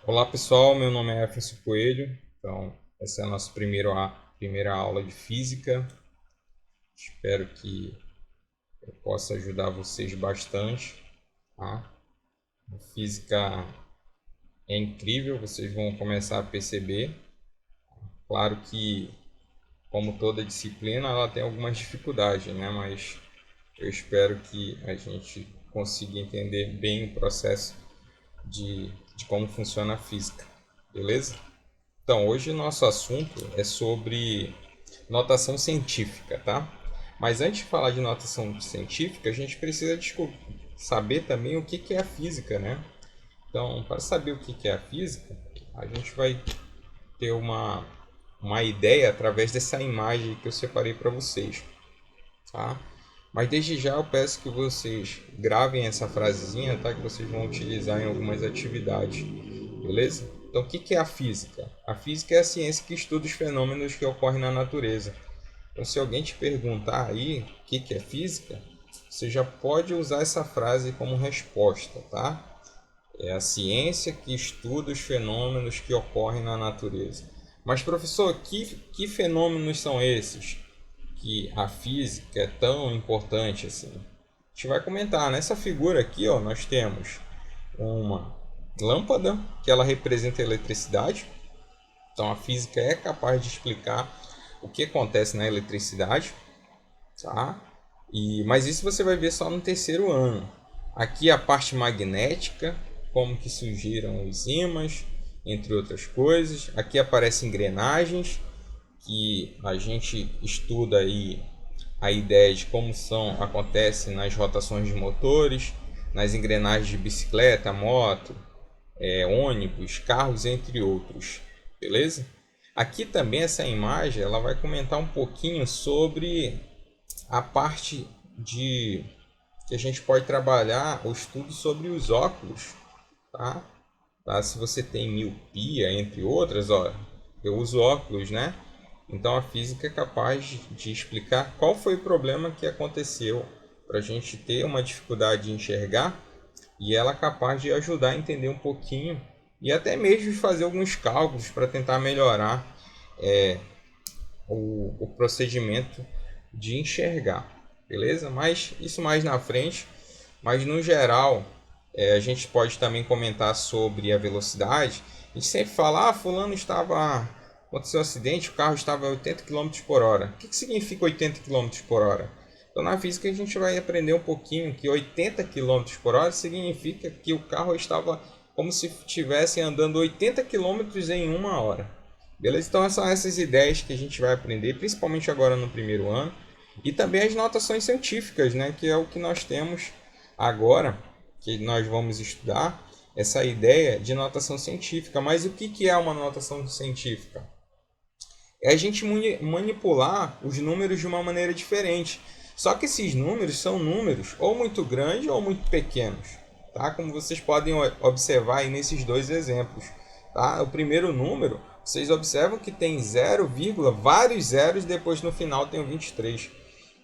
Olá pessoal, meu nome é Emerson Coelho. Então, essa é a nossa primeira aula de física. Espero que eu possa ajudar vocês bastante. Tá? A física é incrível, vocês vão começar a perceber. Claro que, como toda disciplina, ela tem algumas dificuldades, né? Mas eu espero que a gente consiga entender bem o processo de como funciona a física. Beleza? Então, hoje o nosso assunto é sobre notação científica, tá? Mas antes de falar de notação científica, a gente precisa saber também o que é a física, né? Então, para saber o que é a física, a gente vai ter uma ideia através dessa imagem que eu separei para vocês, tá? Mas desde já eu peço que vocês gravem essa frasezinha, tá? Que vocês vão utilizar em algumas atividades, beleza? Então, o que é a física? A física é a ciência que estuda os fenômenos que ocorrem na natureza. Então, se alguém te perguntar aí o que é física, você já pode usar essa frase como resposta, tá? É a ciência que estuda os fenômenos que ocorrem na natureza. Mas, professor, que fenômenos são esses que a física é tão importante assim? A gente vai comentar. Nessa figura aqui, ó, nós temos uma lâmpada, que ela representa a eletricidade. Então, a física é capaz de explicar o que acontece na eletricidade, tá? Mas isso você vai ver só no terceiro ano. Aqui a parte magnética, como que surgiram os ímãs, entre outras coisas. Aqui aparecem engrenagens, que a gente estuda aí a ideia de como acontece nas rotações de motores, nas engrenagens de bicicleta, moto, ônibus, carros, entre outros. Beleza? Aqui também essa imagem ela vai comentar um pouquinho sobre a parte de que a gente pode trabalhar o estudo sobre os óculos, tá? Se você tem miopia, entre outras, ó, eu uso óculos, né? Então a física é capaz de explicar qual foi o problema que aconteceu para a gente ter uma dificuldade de enxergar e ela é capaz de ajudar a entender um pouquinho e até mesmo fazer alguns cálculos para tentar melhorar o procedimento de enxergar, beleza? Mas isso mais na frente. Mas no geral, a gente pode também comentar sobre a velocidade. A gente sempre fala, fulano aconteceu um acidente, o carro estava a 80 km por hora. O que significa 80 km por hora? Então na física a gente vai aprender um pouquinho que 80 km por hora significa que o carro estava como se estivesse andando 80 km em uma hora. Beleza? Então são essas ideias que a gente vai aprender, principalmente agora no primeiro ano. E também as notações científicas, né? Que é o que nós temos agora, que nós vamos estudar, essa ideia de notação científica. Mas o que é uma notação científica? É a gente manipular os números de uma maneira diferente. Só que esses números são números ou muito grandes ou muito pequenos, tá? Como vocês podem observar aí nesses dois exemplos, tá? O primeiro número, vocês observam que tem 0, vários zeros, depois no final tem o 23.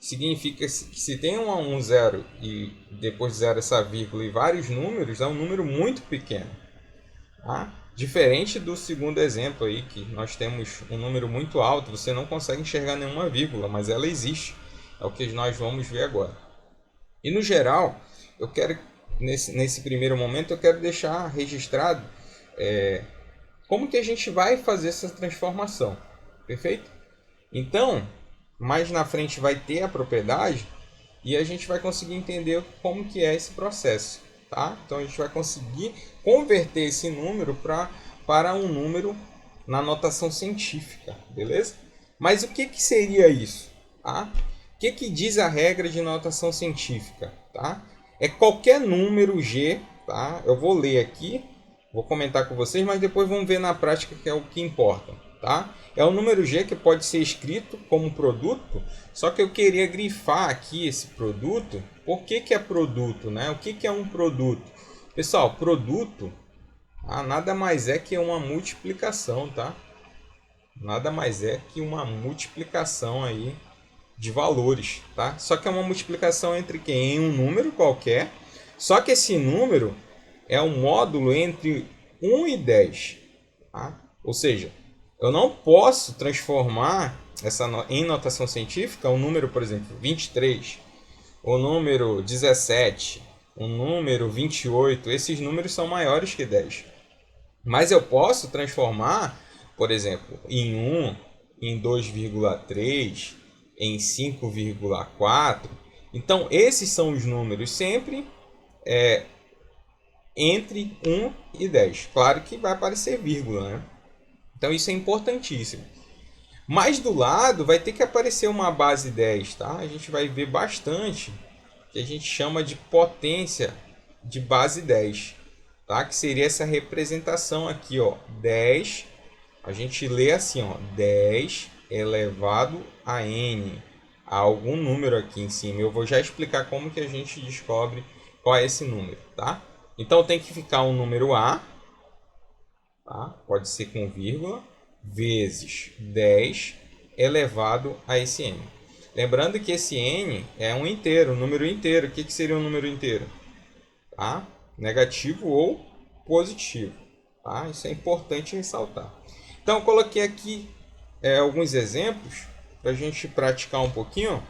Significa que se tem um zero e depois de zero essa vírgula e vários números, é um número muito pequeno. Tá? Diferente do segundo exemplo aí, que nós temos um número muito alto, você não consegue enxergar nenhuma vírgula, mas ela existe. É o que nós vamos ver agora. E no geral, eu quero, nesse primeiro momento, eu quero deixar registrado como que a gente vai fazer essa transformação. Perfeito? Então, mais na frente vai ter a propriedade e a gente vai conseguir entender como que é esse processo, tá? Então a gente vai conseguir converter esse número para um número na notação científica, beleza? Mas o que seria isso? Tá? O que diz a regra de notação científica? Tá? É qualquer número G, tá? Eu vou ler aqui, vou comentar com vocês, mas depois vamos ver na prática que é o que importa. Tá? É o número G que pode ser escrito como produto, só que eu queria grifar aqui esse produto. Por que é produto? Né? O que é um produto? Pessoal, produto nada mais é que uma multiplicação, tá? Nada mais é que uma multiplicação aí de valores, tá? Só que é uma multiplicação entre quem? Em um número qualquer. Só que esse número é um módulo entre 1 e 10. Tá? Ou seja, eu não posso transformar em notação científica um número, por exemplo, 23, o número 17, o número 28. Esses números são maiores que 10. Mas eu posso transformar, por exemplo, em 1, em 2,3, em 5,4. Então, esses são os números sempre entre 1 e 10. Claro que vai aparecer vírgula, né? Então, isso é importantíssimo. Mas do lado vai ter que aparecer uma base 10, tá? A gente vai ver bastante que a gente chama de potência de base 10, tá? Que seria essa representação aqui, ó, 10, a gente lê assim, ó, 10 elevado a n, há algum número aqui em cima. Eu vou já explicar como que a gente descobre qual é esse número, tá? Então tem que ficar um número A, tá? Pode ser com vírgula, vezes 10 elevado a esse n. Lembrando que esse n é um inteiro, um número inteiro. O que seria um número inteiro? Tá? Negativo ou positivo. Tá? Isso é importante ressaltar. Então, eu coloquei aqui alguns exemplos para a gente praticar um pouquinho.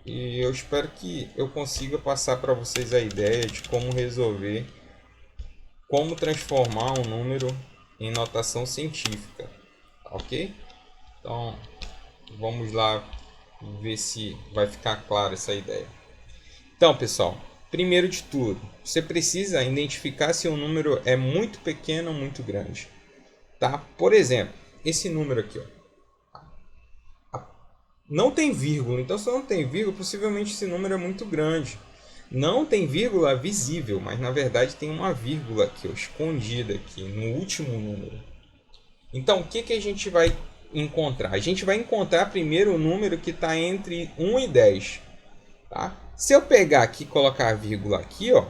E eu espero que eu consiga passar para vocês a ideia de como resolver, como transformar um número em notação científica. Ok? Então, vamos lá ver se vai ficar clara essa ideia. Então, pessoal, primeiro de tudo, você precisa identificar se o número é muito pequeno ou muito grande. Tá? Por exemplo, esse número aqui, ó, não tem vírgula. Então, se não tem vírgula, possivelmente esse número é muito grande. Não tem vírgula visível, mas na verdade tem uma vírgula aqui, ó, escondida aqui no último número. Então, o que a gente vai encontrar? A gente vai encontrar primeiro o número que está entre 1 e 10. Tá? Se eu pegar aqui e colocar a vírgula aqui, ó,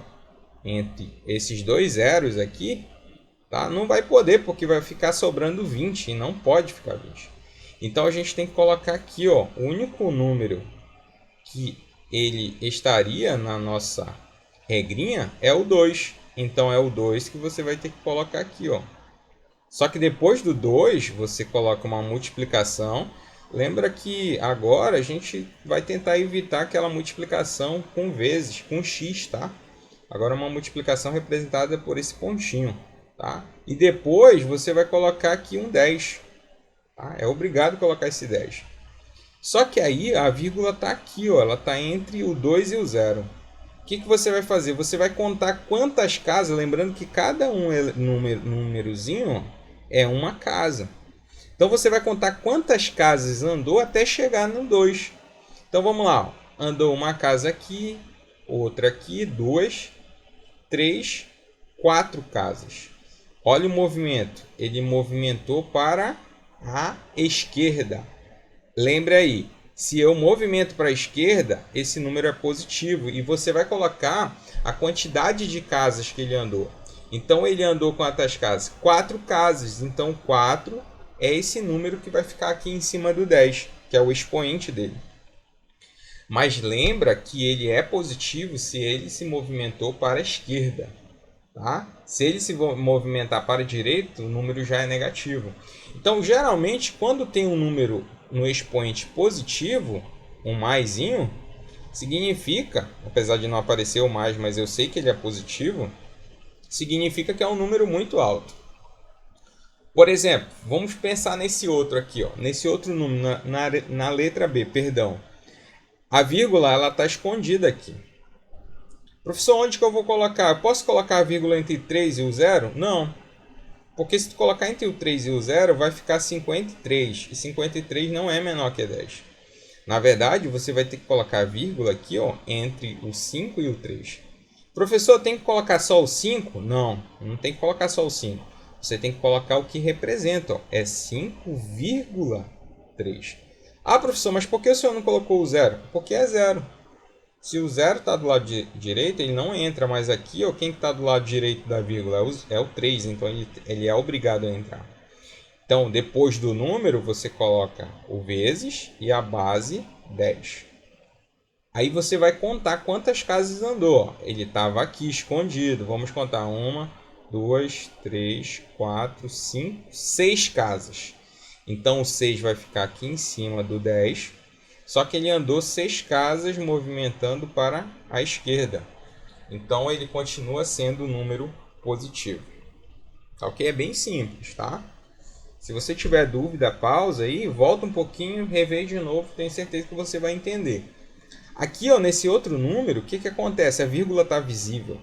entre esses dois zeros aqui, tá? Não vai poder, porque vai ficar sobrando 20 e não pode ficar 20. Então a gente tem que colocar aqui, ó, o único número que ele estaria na nossa regrinha é o 2. Então é o 2 que você vai ter que colocar aqui, ó. Só que depois do 2, você coloca uma multiplicação. Lembra que agora a gente vai tentar evitar aquela multiplicação com vezes, com x, tá? Agora uma multiplicação representada por esse pontinho, tá? E depois você vai colocar aqui um 10. Tá? É obrigado colocar esse 10. Só que aí a vírgula está aqui, ó, ela está entre o 2 e o 0. O que você vai fazer? Você vai contar quantas casas, lembrando que cada númerozinho é uma casa. Então você vai contar quantas casas andou até chegar no 2. Então vamos lá. Ó. Andou uma casa aqui, outra aqui, 2, 3, 4 casas. Olha o movimento. Ele movimentou para a esquerda. Lembre aí, se eu movimento para a esquerda, esse número é positivo. E você vai colocar a quantidade de casas que ele andou. Então ele andou quantas casas? 4 casas. Então 4 é esse número que vai ficar aqui em cima do 10, que é o expoente dele. Mas lembra que ele é positivo se ele se movimentou para a esquerda. Tá? Se ele se movimentar para a direita, o número já é negativo. Então, geralmente, quando tem um número no expoente positivo, um maisinho, significa, apesar de não aparecer o mais, mas eu sei que ele é positivo, significa que é um número muito alto. Por exemplo, vamos pensar nesse outro aqui, ó, nesse outro número, na letra B, perdão. A vírgula ela está escondida aqui. Professor, onde que eu vou colocar? Eu posso colocar a vírgula entre 3 e o 0? Não. Porque se tu colocar entre o 3 e o 0, vai ficar 53. E 53 não é menor que 10. Na verdade, você vai ter que colocar a vírgula aqui, ó, entre o 5 e o 3. Professor, tem que colocar só o 5? Não, não tem que colocar só o 5. Você tem que colocar o que representa. Ó, é 5,3. Ah, professor, mas por que o senhor não colocou o 0? Porque é 0. Se o 0 está do lado direito, ele não entra, mas aqui, ó, quem está do lado direito da vírgula é o 3, então ele é obrigado a entrar. Então, depois do número, você coloca o vezes e a base 10. Aí você vai contar quantas casas andou. Ó. Ele estava aqui escondido. Vamos contar 1, 2, 3, 4, 5, 6 casas. Então o 6 vai ficar aqui em cima do 10. Só que ele andou 6 casas movimentando para a esquerda. Então ele continua sendo um número positivo. Ok? É bem simples, tá? Se você tiver dúvida, pausa aí, volta um pouquinho, revê de novo, tenho certeza que você vai entender. Aqui, ó, nesse outro número, o que acontece? A vírgula está visível.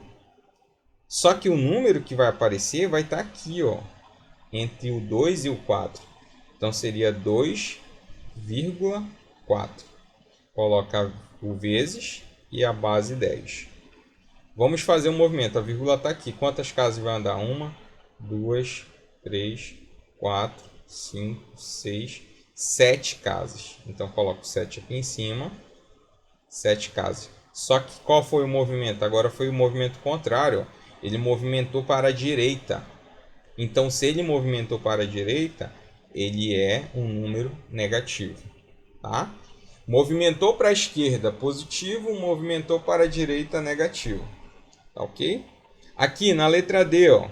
Só que o número que vai aparecer vai estar aqui, ó, entre o 2 e o 4. Então seria 2,4. Coloca o vezes e a base 10. Vamos fazer um movimento. A vírgula está aqui. Quantas casas vai andar? 1, 2, 3, 4, 5, 6, 7 casas. Então coloco 7 aqui em cima. 7 casas. Só que qual foi o movimento? Agora foi o movimento contrário. Ele movimentou para a direita. Então, se ele movimentou para a direita, ele é um número negativo. Tá? Movimentou para a esquerda, positivo. Movimentou para a direita, negativo. Tá, ok? Aqui na letra D, ó,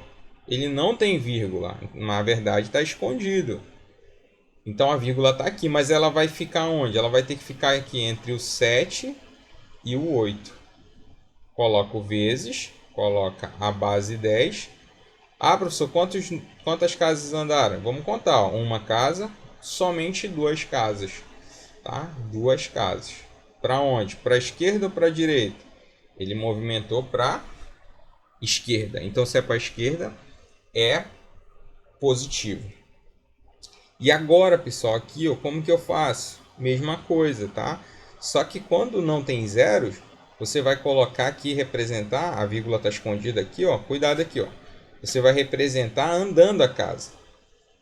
ele não tem vírgula. Na verdade, está escondido. Então, a vírgula está aqui. Mas ela vai ficar onde? Ela vai ter que ficar aqui entre o 7 e o 8. Coloca o vezes. Coloca a base 10. Ah, professor, quantas casas andaram? Vamos contar. Ó. Uma casa, somente 2 casas. Tá? 2 casas. Para onde? Para a esquerda ou para a direita? Ele movimentou para a esquerda. Então, se é para a esquerda, é positivo. E agora, pessoal, aqui, ó, como que eu faço? Mesma coisa, tá? Só que quando não tem zeros, você vai colocar aqui, representar, a vírgula está escondida aqui, ó, cuidado aqui, ó. Você vai representar andando a casa,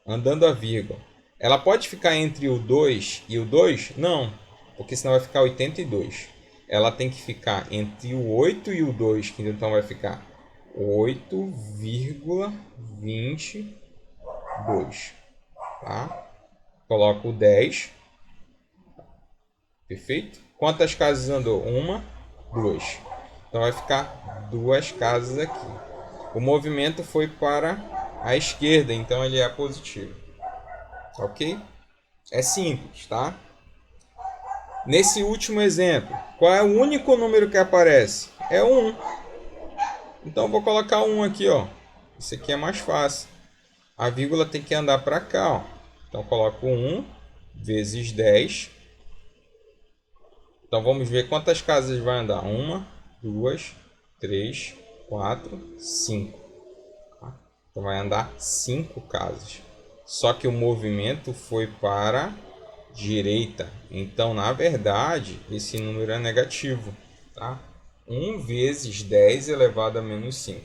andando a vírgula. Ela pode ficar entre o 2 e o 2? Não, porque senão vai ficar 82. Ela tem que ficar entre o 8 e o 2, que então vai ficar 8,22. Tá? Coloco o 10. Perfeito? Quantas casas andou? 1, 2. Então vai ficar 2 casas aqui. O movimento foi para a esquerda, então ele é positivo. Ok? É simples, tá? Nesse último exemplo, qual é o único número que aparece? É o 1. Então eu vou colocar 1 aqui, ó. Isso aqui é mais fácil. A vírgula tem que andar para cá, ó. Então eu coloco 1 vezes 10. Então vamos ver quantas casas vai andar. 1, 2, 3, 4, 5. Então vai andar 5 casas. Só que o movimento foi para a direita. Então, na verdade, esse número é negativo. Tá? 1 vezes 10 elevado a menos 5.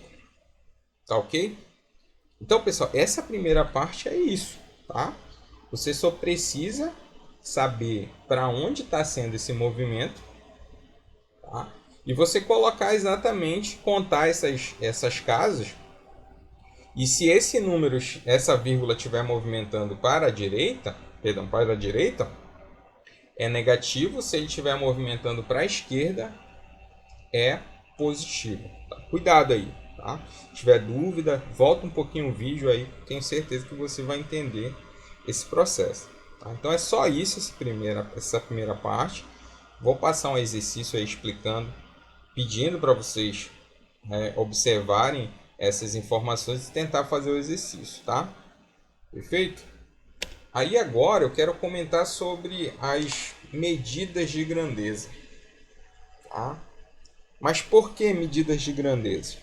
Tá ok? Então, pessoal, essa primeira parte é isso. Tá? Você só precisa saber para onde está sendo esse movimento. Tá? E você colocar exatamente, contar essas casas. E se esse número, essa vírgula estiver movimentando para a direita, é negativo. Se ele estiver movimentando para a esquerda, é positivo. Tá? Cuidado aí. Tá? Se tiver dúvida, volta um pouquinho o vídeo aí. Tenho certeza que você vai entender esse processo. Tá? Então é só isso, essa primeira parte. Vou passar um exercício aí explicando, pedindo para vocês observarem essas informações e tentar fazer o exercício, tá? Perfeito? Aí agora eu quero comentar sobre as medidas de grandeza, tá? Mas por que medidas de grandeza?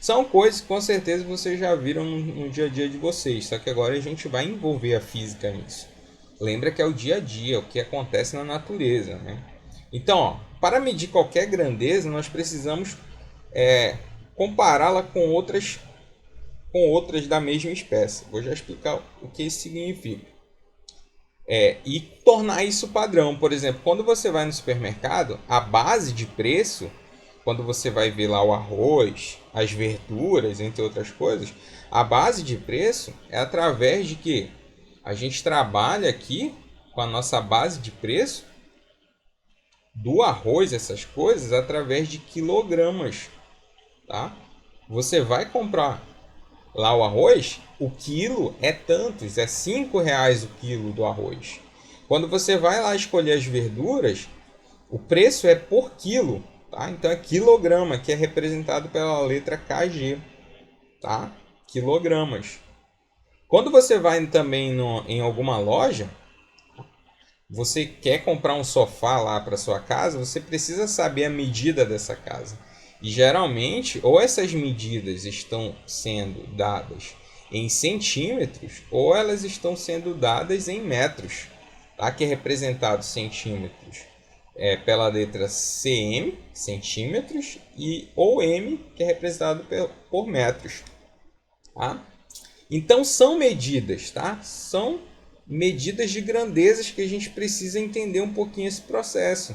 São coisas que com certeza vocês já viram no dia a dia de vocês, só que agora a gente vai envolver a física nisso. Lembra que é o dia a dia, o que acontece na natureza, né? Então, ó, para medir qualquer grandeza, nós precisamos compará-la com outras da mesma espécie. Vou já explicar o que isso significa. E tornar isso padrão. Por exemplo, quando você vai no supermercado, a base de preço, quando você vai ver lá o arroz, as verduras, entre outras coisas, a base de preço é através de que a gente trabalha aqui com a nossa base de preço do arroz, essas coisas, através de quilogramas. Tá? Você vai comprar lá o arroz, o quilo é tantos, é R$ 5 o quilo do arroz. Quando você vai lá escolher as verduras, o preço é por quilo, tá? Então é quilograma, que é representado pela letra KG, tá? Quilogramas. Quando você vai também em alguma loja, você quer comprar um sofá lá para sua casa, você precisa saber a medida dessa casa. E geralmente, ou essas medidas estão sendo dadas em centímetros, ou elas estão sendo dadas em metros, tá? Que é representado centímetros pela letra cm, centímetros, e ou m, que é representado por metros. Tá? Então são medidas, tá? São medidas de grandezas que a gente precisa entender um pouquinho esse processo.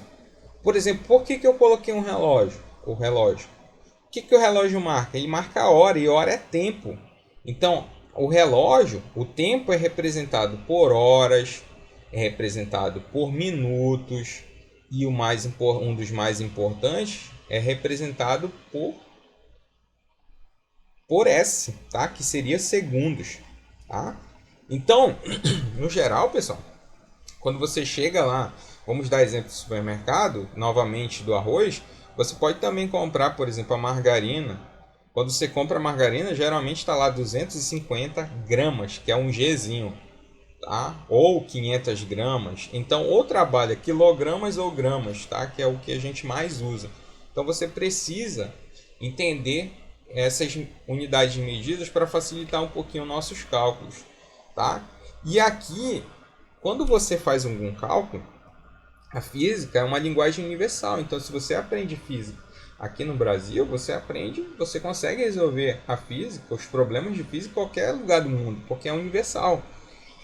Por exemplo, por que eu coloquei um relógio? O relógio. O que o relógio marca? Ele marca a hora, e hora é tempo. Então, o relógio, o tempo é representado por horas, é representado por minutos, e um dos mais importantes é representado por S, tá? Que seria segundos, tá? Então, no geral, pessoal, quando você chega lá, vamos dar exemplo do supermercado, novamente do arroz, você pode também comprar, por exemplo, a margarina. Quando você compra a margarina, geralmente está lá 250 gramas, que é um Gzinho, tá? Ou 500 gramas. Então, ou trabalha quilogramas ou gramas, tá? Que é o que a gente mais usa. Então, você precisa entender essas unidades de medidas para facilitar um pouquinho nossos cálculos, tá? E aqui, quando você faz algum cálculo, a física é uma linguagem universal. Então, se você aprende física aqui no Brasil, você consegue resolver a física, os problemas de física em qualquer lugar do mundo, porque é universal.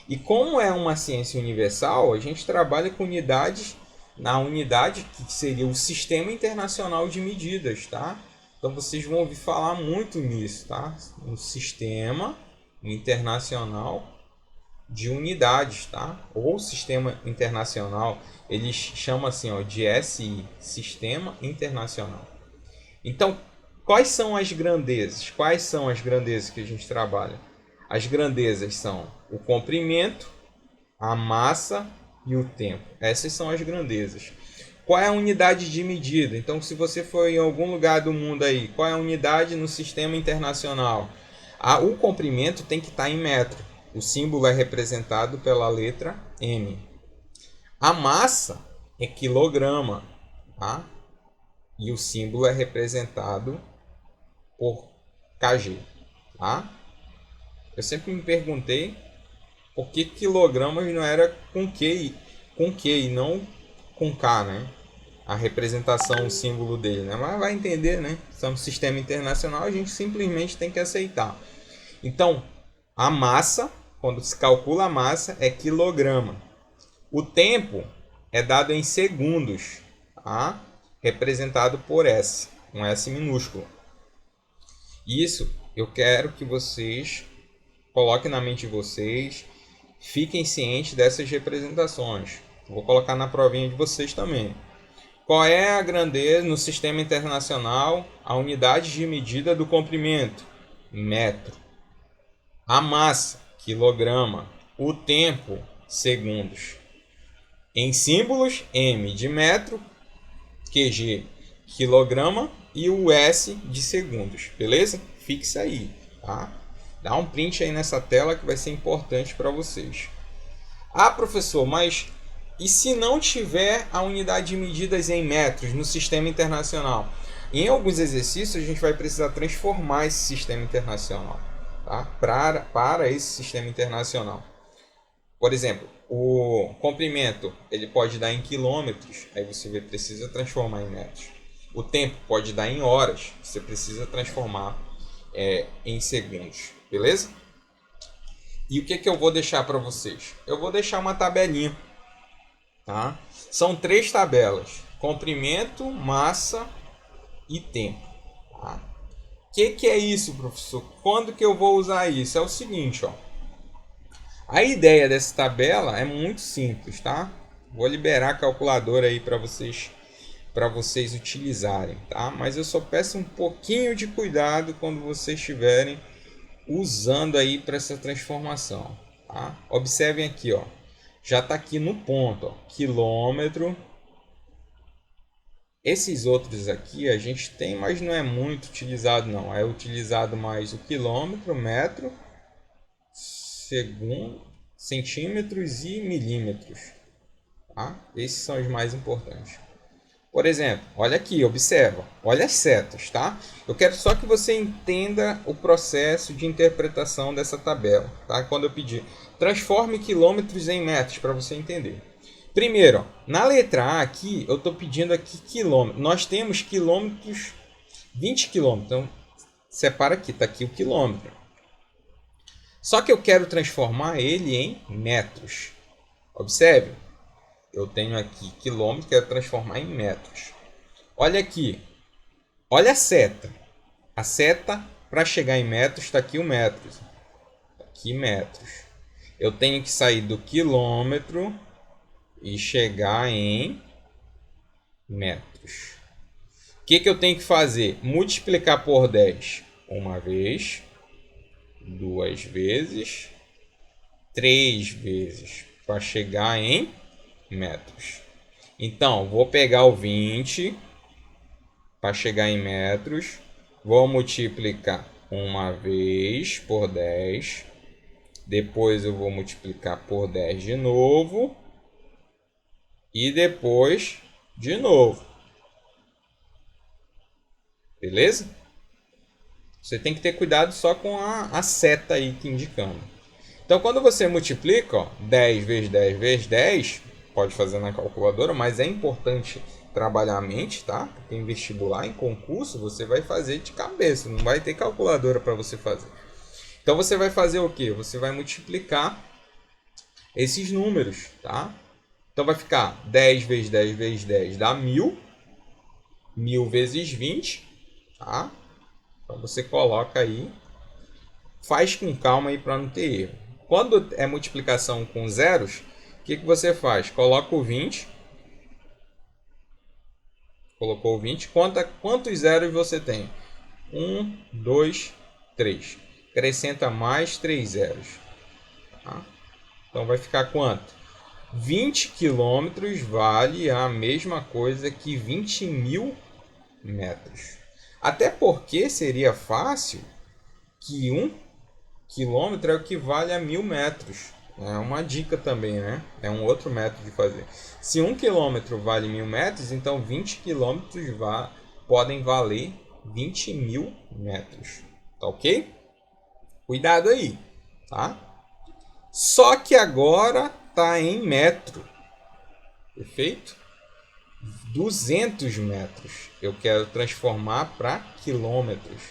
E como é uma ciência universal, a gente trabalha com unidades, na unidade que seria o Sistema Internacional de Medidas, tá? Então vocês vão ouvir falar muito nisso, tá? No Sistema Internacional de Unidades, tá? Ou Sistema Internacional, eles chamam assim, ó, de SI, Sistema Internacional. Então, quais são as grandezas? Quais são as grandezas que a gente trabalha? As grandezas são o comprimento, a massa e o tempo. Essas são as grandezas. Qual é a unidade de medida? Então, se você for em algum lugar do mundo aí, qual é a unidade no sistema internacional? O comprimento tem que estar em metro. O símbolo é representado pela letra M. A massa é quilograma, tá? E o símbolo é representado por kg, tá? Eu sempre me perguntei por que quilogramas não era com Q e não com K, né? A representação, o símbolo dele, né? Mas vai entender, né? Somos sistema internacional, a gente simplesmente tem que aceitar. Então, a massa, quando se calcula a massa, é quilograma. O tempo é dado em segundos, tá? Representado por S, um S minúsculo. Isso eu quero que vocês coloquem na mente de vocês, fiquem cientes dessas representações. Vou colocar na provinha de vocês também. Qual é a grandeza no sistema internacional? A unidade de medida do comprimento? Metro. A massa? Quilograma. O tempo? Segundos. Em símbolos, M de metro, QG quilograma e o S de segundos. Beleza? Fixa aí, tá? Dá um print aí nessa tela que vai ser importante para vocês. Ah, professor, mas e se não tiver a unidade de medidas em metros no sistema internacional? Em alguns exercícios a gente vai precisar transformar esse sistema internacional, tá? Para esse sistema internacional. Por exemplo, o comprimento ele pode dar em quilômetros, aí você precisa transformar em metros. O tempo pode dar em horas, você precisa transformar em segundos, beleza? E o que eu vou deixar para vocês? Eu vou deixar uma tabelinha, tá? São 3 tabelas: comprimento, massa e tempo. Tá? O que é isso, professor? Quando que eu vou usar isso? É o seguinte, ó. A ideia dessa tabela é muito simples, tá? Vou liberar a calculadora aí para vocês utilizarem, tá? Mas eu só peço um pouquinho de cuidado quando vocês estiverem usando aí para essa transformação. Tá? Observem aqui, ó, já está aqui no ponto, ó, quilômetro. Esses outros aqui a gente tem, mas não é muito utilizado não. É utilizado mais o quilômetro, metro, segundo, centímetros e milímetros. Tá? Esses são os mais importantes. Por exemplo, olha aqui, observa, olha as setas, tá? Eu quero só que você entenda o processo de interpretação dessa tabela, tá? Quando eu pedir, transforme quilômetros em metros para você entender. Primeiro, ó, na letra A aqui, eu estou pedindo aqui quilômetro. Nós temos quilômetros, 20 quilômetros. Então, separa aqui, está aqui o quilômetro. Só que eu quero transformar ele em metros. Observe, eu tenho aqui quilômetro, quero transformar em metros. Olha aqui, olha a seta. A seta para chegar em metros está aqui o metros. Aqui metros. Eu tenho que sair do quilômetro e chegar em metros. O que eu tenho que fazer? Multiplicar por 10 uma vez, duas vezes, três vezes para chegar em metros. Então, vou pegar o 20 para chegar em metros, vou multiplicar uma vez por 10, depois eu vou multiplicar por 10 de novo e depois de novo. Beleza? Você tem que ter cuidado só com a seta aí que indicando. Então, quando você multiplica, ó, 10 vezes 10 vezes 10, pode fazer na calculadora, mas é importante trabalhar a mente, tá? Porque em vestibular, em concurso, você vai fazer de cabeça, não vai ter calculadora para você fazer. Então, você vai fazer o quê? Você vai multiplicar esses números, tá? Então, vai ficar 10 vezes 10 vezes 10 dá 1000, 1000 vezes 20, tá? Então, você coloca aí, faz com calma aí para não ter erro. Quando é multiplicação com zeros, o que você faz? Coloca o 20. Colocou o 20. Quantos zeros você tem? 1, 2, 3. Acrescenta mais 3 zeros. Tá? Então vai ficar quanto? 20 quilômetros vale a mesma coisa que 20 mil metros. Até porque seria fácil que 1 quilômetro é o que vale a 1000 metros. É uma dica também, né? É um outro método de fazer. Se 1 quilômetro vale 1000 metros, então 20 quilômetros podem valer 20 mil metros. Tá ok? Cuidado aí, tá? Só que agora tá em metro. Perfeito? 200 metros. Eu quero transformar para quilômetros.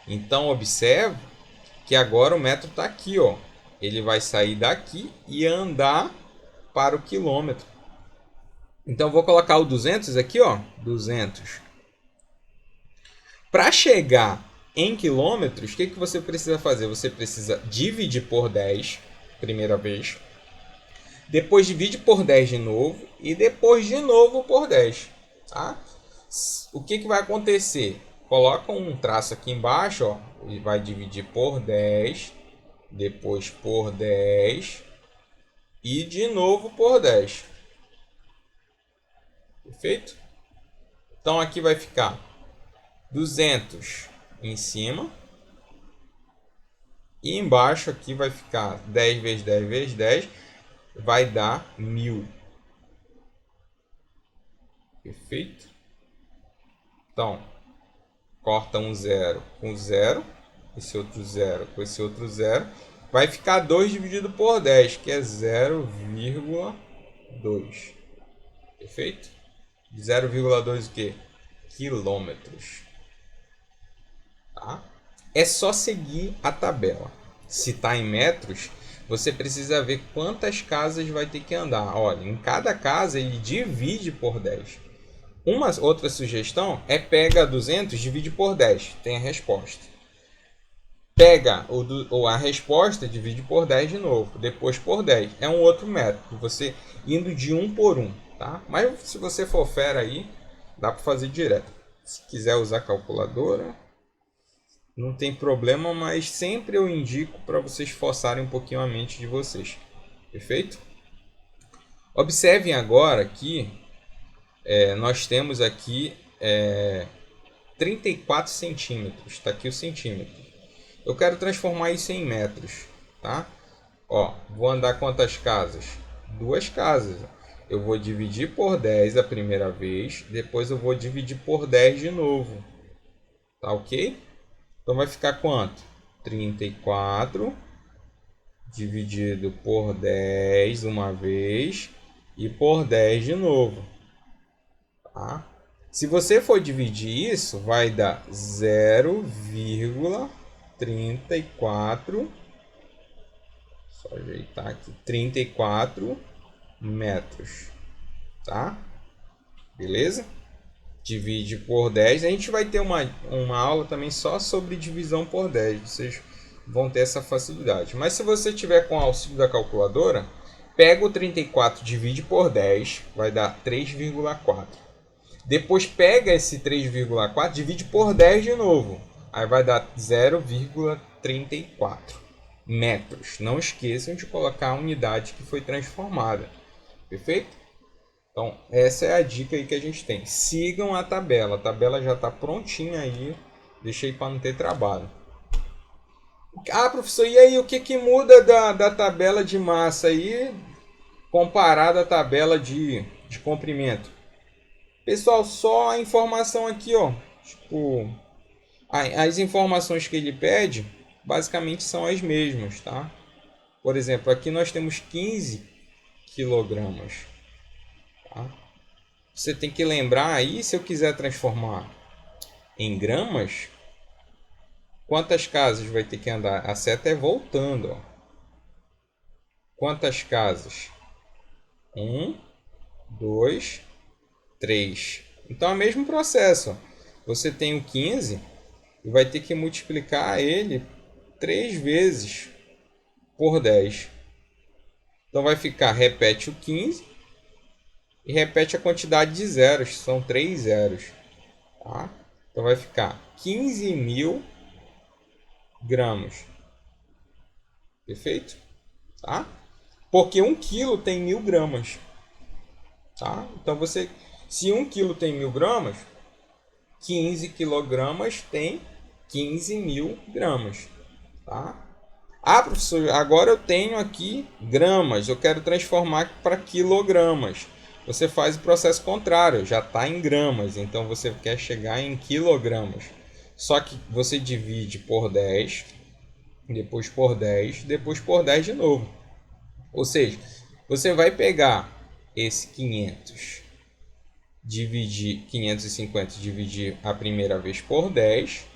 Então, observe que agora o metro está aqui, ó. Ele vai sair daqui e andar para o quilômetro. Então, vou colocar o 200 aqui, ó. 200. Para chegar em quilômetros, o que você precisa fazer? Você precisa dividir por 10, primeira vez. Depois divide por 10 de novo. E depois de novo por 10. Tá? O que vai acontecer? Coloca um traço aqui embaixo, ó. Ele vai dividir por 10. Depois por 10. E de novo por 10. Perfeito? Então aqui vai ficar 200 em cima. E embaixo aqui vai ficar 10 vezes 10 vezes 10. Vai dar 1000. Perfeito? Então, corta um zero com zero. Esse outro zero com esse outro zero. Vai ficar 2 dividido por 10, que é 0,2. Perfeito? 0,2 o quê? Quilômetros. Tá? É só seguir a tabela. Se está em metros, você precisa ver quantas casas vai ter que andar. Olha, em cada casa ele divide por 10. Uma outra sugestão é pega 200, divide por 10. Tem a resposta. Pega a resposta, divide por 10 de novo. Depois por 10. É um outro método. Você indo de um por um. Tá? Mas se você for fera aí, dá para fazer direto. Se quiser usar calculadora, não tem problema, mas sempre eu indico para vocês forçarem um pouquinho a mente de vocês. Perfeito? Observem agora que nós temos aqui 34 centímetros. Está aqui o centímetro. Eu quero transformar isso em metros. Tá? Ó, vou andar quantas casas? 2 casas. Eu vou dividir por 10 a primeira vez. Depois eu vou dividir por 10 de novo. Tá ok? Então vai ficar quanto? 34 dividido por 10 uma vez e por 10 de novo. Tá? Se você for dividir isso, vai dar 0,34. Só ajeitar aqui. 34 metros. Tá? Beleza? Divide por 10. A gente vai ter uma aula também só sobre divisão por 10. Vocês vão ter essa facilidade. Mas se você tiver com o auxílio da calculadora, pega o 34, divide por 10, vai dar 3,4. Depois pega esse 3,4, divide por 10 de novo. Aí vai dar 0,34 metros. Não esqueçam de colocar a unidade que foi transformada. Perfeito? Então, essa é a dica aí que a gente tem. Sigam a tabela. A tabela já está prontinha aí. Deixei para não ter trabalho. Ah, professor, e aí o que muda da tabela de massa aí comparada à tabela de comprimento? Pessoal, só a informação aqui, ó. Tipo, as informações que ele pede basicamente são as mesmas, tá? Por exemplo, aqui nós temos 15 quilogramas. Tá? Você tem que lembrar aí, se eu quiser transformar em gramas, quantas casas vai ter que andar? A seta é voltando. Ó. Quantas casas? 1, 2, 3. Então é o mesmo processo. Ó. Você tem o 15 e vai ter que multiplicar ele 3 vezes por 10. Então vai ficar, repete o 15 e repete a quantidade de zeros. São 3 zeros. Tá? Então vai ficar 15.000 gramas. Perfeito? Tá? Porque 1 quilo tem 1.000 gramas. Tá? Então você, se 1 quilo tem 1.000 gramas, 15 quilogramas tem 15.000 gramas. Tá? Ah, professor, agora eu tenho aqui gramas. Eu quero transformar para quilogramas. Você faz o processo contrário, já está em gramas. Então você quer chegar em quilogramas. Só que você divide por 10, depois por 10, depois por 10 de novo. Ou seja, você vai pegar esse 550, dividir a primeira vez por 10,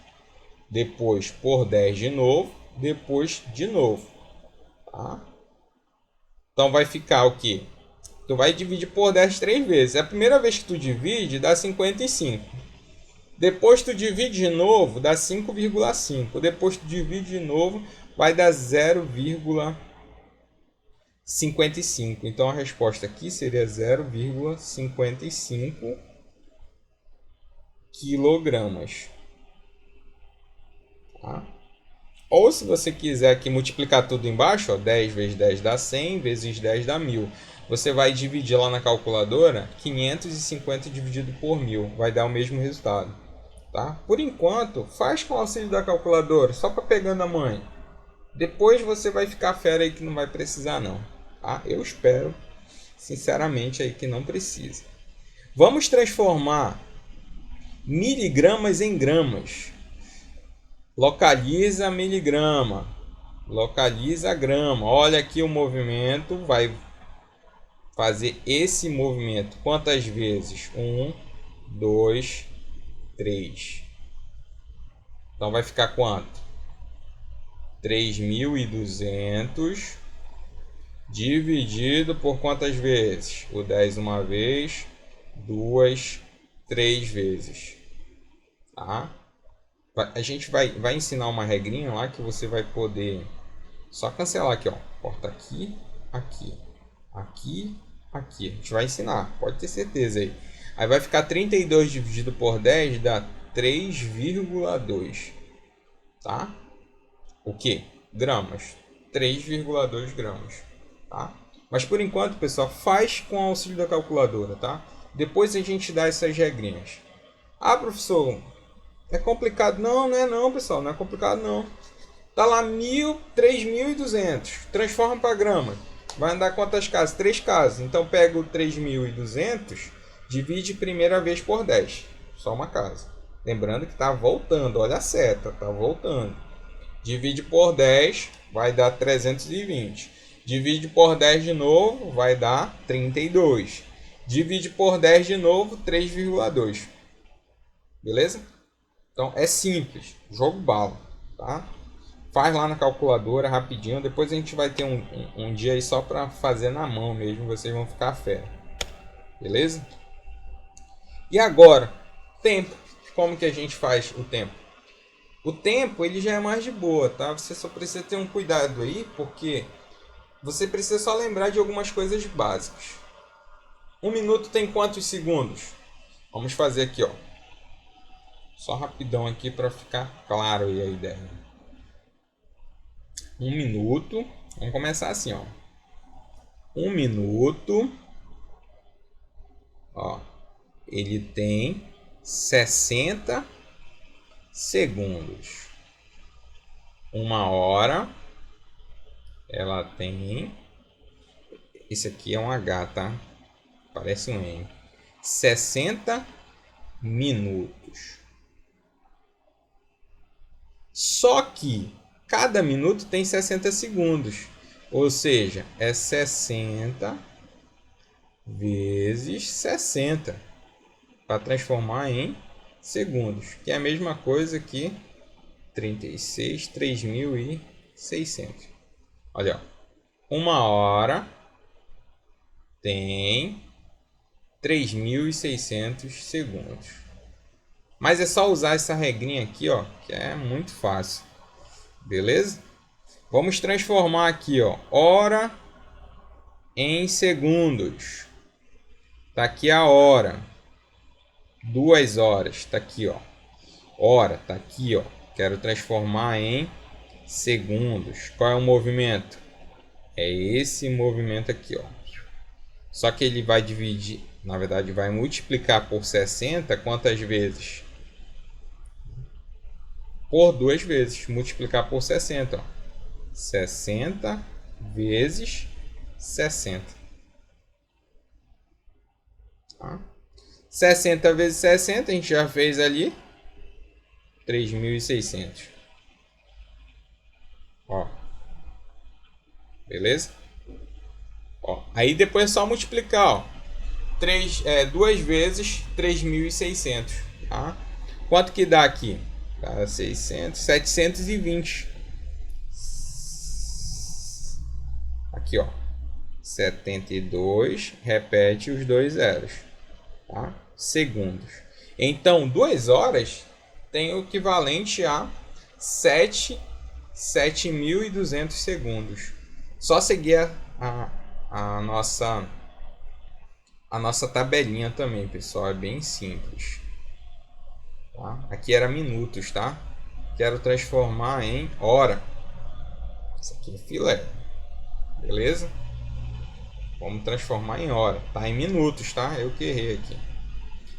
depois por 10 de novo, depois de novo. Tá? Então vai ficar o quê? Tu vai dividir por 10 3 vezes. A primeira vez que tu divide, dá 55. Depois tu divide de novo, dá 5,5. Depois tu divide de novo, vai dar 0,55. Então a resposta aqui seria 0,55 quilogramas. Tá? Ou se você quiser aqui multiplicar tudo embaixo, ó, 10 vezes 10 dá 100, vezes 10 dá 1.000. Você vai dividir lá na calculadora, 550 dividido por 1.000, vai dar o mesmo resultado. Tá? Por enquanto, faz com o auxílio da calculadora, só para pegando a mãe. Depois você vai ficar fera aí que não vai precisar não. Tá? Eu espero, sinceramente, aí que não precisa. Vamos transformar miligramas em gramas. Localiza miligrama, localiza grama. Olha aqui o movimento, vai fazer esse movimento quantas vezes? 1, 2, 3. Então vai ficar quanto? 3.200 dividido por quantas vezes? O 10 uma vez, 2, 3 vezes. Tá? A gente vai ensinar uma regrinha lá que você vai poder só cancelar aqui, ó. Corta aqui, aqui, aqui, aqui. A gente vai ensinar, pode ter certeza aí. Aí vai ficar 32 dividido por 10 dá 3,2. tá? O que? Gramas. 3,2 gramas, tá? Mas por enquanto, pessoal, faz com o auxílio da calculadora, tá? Depois a gente dá essas regrinhas. Ah, professor, é complicado. Não, não é não, pessoal, não é complicado não. Tá lá 3.200. Transforma para grama. Vai andar quantas casas? 3 casas. Então pega o 3.200, divide primeira vez por 10. Só uma casa. Lembrando que tá voltando, olha a seta, tá voltando. Divide por 10, vai dar 320. Divide por 10 de novo, vai dar 32. Divide por 10 de novo, 3,2. Beleza? Então é simples, jogo bala, tá? Faz lá na calculadora rapidinho, depois a gente vai ter um dia aí só para fazer na mão mesmo, vocês vão ficar fera. Beleza? E agora, tempo. Como que a gente faz o tempo? O tempo ele já é mais de boa, tá? Você só precisa ter um cuidado aí, porque você precisa só lembrar de algumas coisas básicas. 1 minuto tem quantos segundos? Vamos fazer aqui, ó. Só rapidão aqui para ficar claro aí a ideia. 1 minuto. Vamos começar assim, ó. 1 minuto. Ó. Ele tem 60 segundos. 1 hora. Ela tem. Esse aqui é um H, tá? Parece um M. 60 minutos. Só que cada minuto tem 60 segundos. Ou seja, é 60 vezes 60 para transformar em segundos, que é a mesma coisa que 3.600. Olha, ó, 1 hora tem 3.600 segundos. Mas é só usar essa regrinha aqui, ó, que é muito fácil. Beleza? Vamos transformar aqui, ó, hora em segundos. Tá aqui a hora. 2 horas, tá aqui, ó. Hora, tá aqui, ó. Quero transformar em segundos. Qual é o movimento? É esse movimento aqui, ó. Só que ele vai dividir, na verdade, vai multiplicar por 60 quantas vezes? Por 2 vezes. Multiplicar por 60, ó. 60 vezes 60. Tá? 60 vezes 60, a gente já fez ali. 3.600. Ó. Beleza? Ó. Aí depois é só multiplicar, ó. 2 vezes 3.600. Tá? Quanto que dá aqui? Dá 600, 720. Aqui, ó. 72. Repete os 2 zeros. Tá? Segundos. Então, 2 horas tem o equivalente a 7.200 segundos. Só seguir a nossa tabelinha também, pessoal. É bem simples. Tá? Aqui era minutos, tá? Quero transformar em hora. Isso aqui é filé. Beleza? Vamos transformar em hora. Tá em minutos, tá? Eu que errei aqui.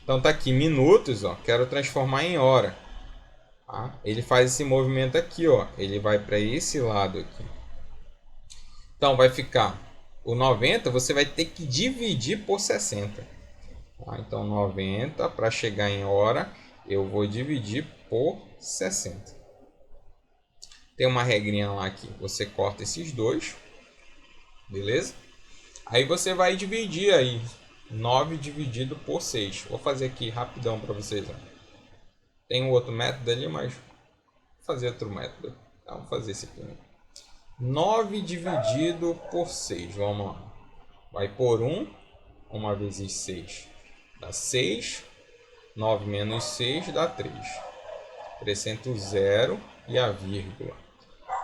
Então tá aqui minutos, ó. Quero transformar em hora. Tá? Ele faz esse movimento aqui, ó. Ele vai para esse lado aqui. Então vai ficar o 90, você vai ter que dividir por 60. Tá? Então 90 para chegar em hora, eu vou dividir por 60. Tem uma regrinha lá aqui. Você corta esses dois. Beleza? Aí você vai dividir aí 9 dividido por 6. Vou fazer aqui rapidão para vocês. Ó. Tem um outro método ali, mas vou fazer outro método. Tá, vamos fazer esse aqui. 9 dividido por 6. Vamos lá. Vai por 1. 1 vezes 6 dá 6. 9 menos 6 dá 3. Acrescento 0 e a vírgula.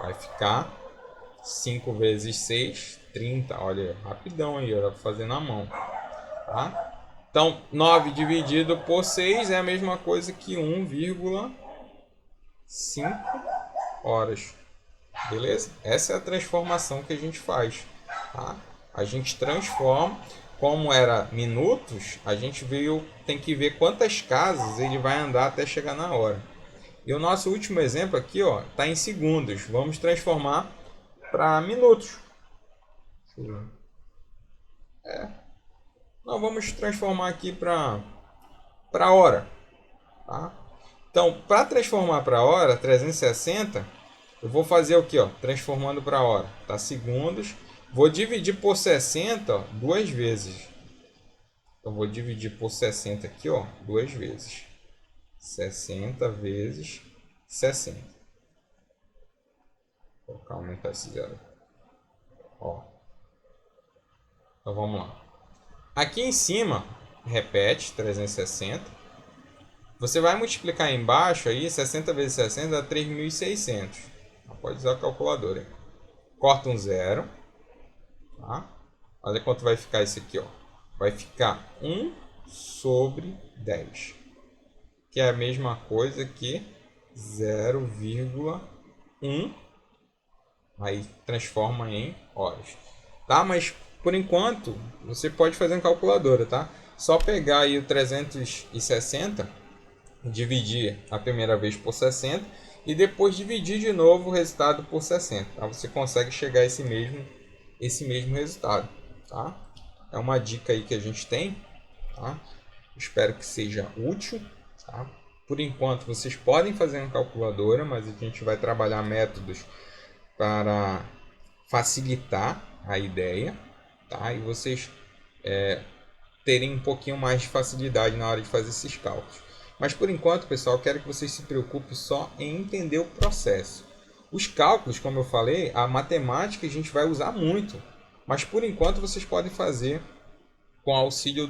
Vai ficar 5 vezes 6, 30. Olha, rapidão aí, eu vou fazer na mão. Tá? Então, 9 dividido por 6 é a mesma coisa que 1,5 horas. Beleza? Essa é a transformação que a gente faz. Tá? A gente transforma, como era minutos, a gente tem que ver quantas casas ele vai andar até chegar na hora. E o nosso último exemplo aqui está em segundos. Vamos transformar para minutos. Nós vamos transformar aqui para hora. Tá? Então, para transformar para hora, 360, eu vou fazer o que? Transformando para hora. Tá? Segundos. Vou dividir por 60 duas vezes. Então, vou dividir por 60 aqui, duas vezes. 60 vezes 60. Vou aumentar esse zero. Então, vamos lá. Aqui em cima, repete, 360. Você vai multiplicar embaixo aí, 60 vezes 60 dá 3.600. Pode usar a calculadora. Corta um zero. Tá? Olha quanto vai ficar isso aqui. Vai ficar 1 sobre 10. Que é a mesma coisa que 0,1. Aí transforma em horas. Tá? Mas por enquanto, você pode fazer em calculadora, tá? Só pegar aí o 360, dividir a primeira vez por 60 e depois dividir de novo o resultado por 60. Tá? Você consegue chegar a esse mesmo resultado. Tá? É uma dica aí que a gente tem. Tá? Espero que seja útil. Tá? Por enquanto, vocês podem fazer em calculadora, mas a gente vai trabalhar métodos para facilitar a ideia, tá? E vocês terem um pouquinho mais de facilidade na hora de fazer esses cálculos. Mas por enquanto, pessoal, quero que vocês se preocupem só em entender o processo. Os cálculos, como eu falei, a matemática a gente vai usar muito, mas por enquanto vocês podem fazer com auxílio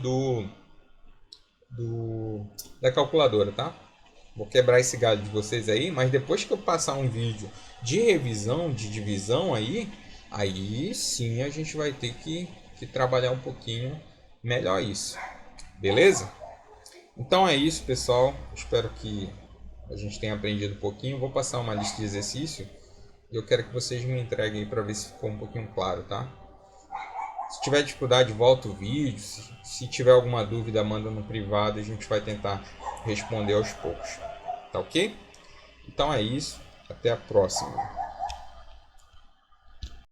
da calculadora, tá? Vou quebrar esse galho de vocês aí, mas depois que eu passar um vídeo de revisão, de divisão aí sim a gente vai ter que trabalhar um pouquinho melhor isso. Beleza? Então é isso, pessoal. Espero que a gente tenha aprendido um pouquinho. Vou passar uma lista de exercício e eu quero que vocês me entreguem aí para ver se ficou um pouquinho claro, tá? Se tiver dificuldade, volta o vídeo. Se tiver alguma dúvida, manda no privado e a gente vai tentar responder aos poucos. Tá ok? Então é isso. Até a próxima.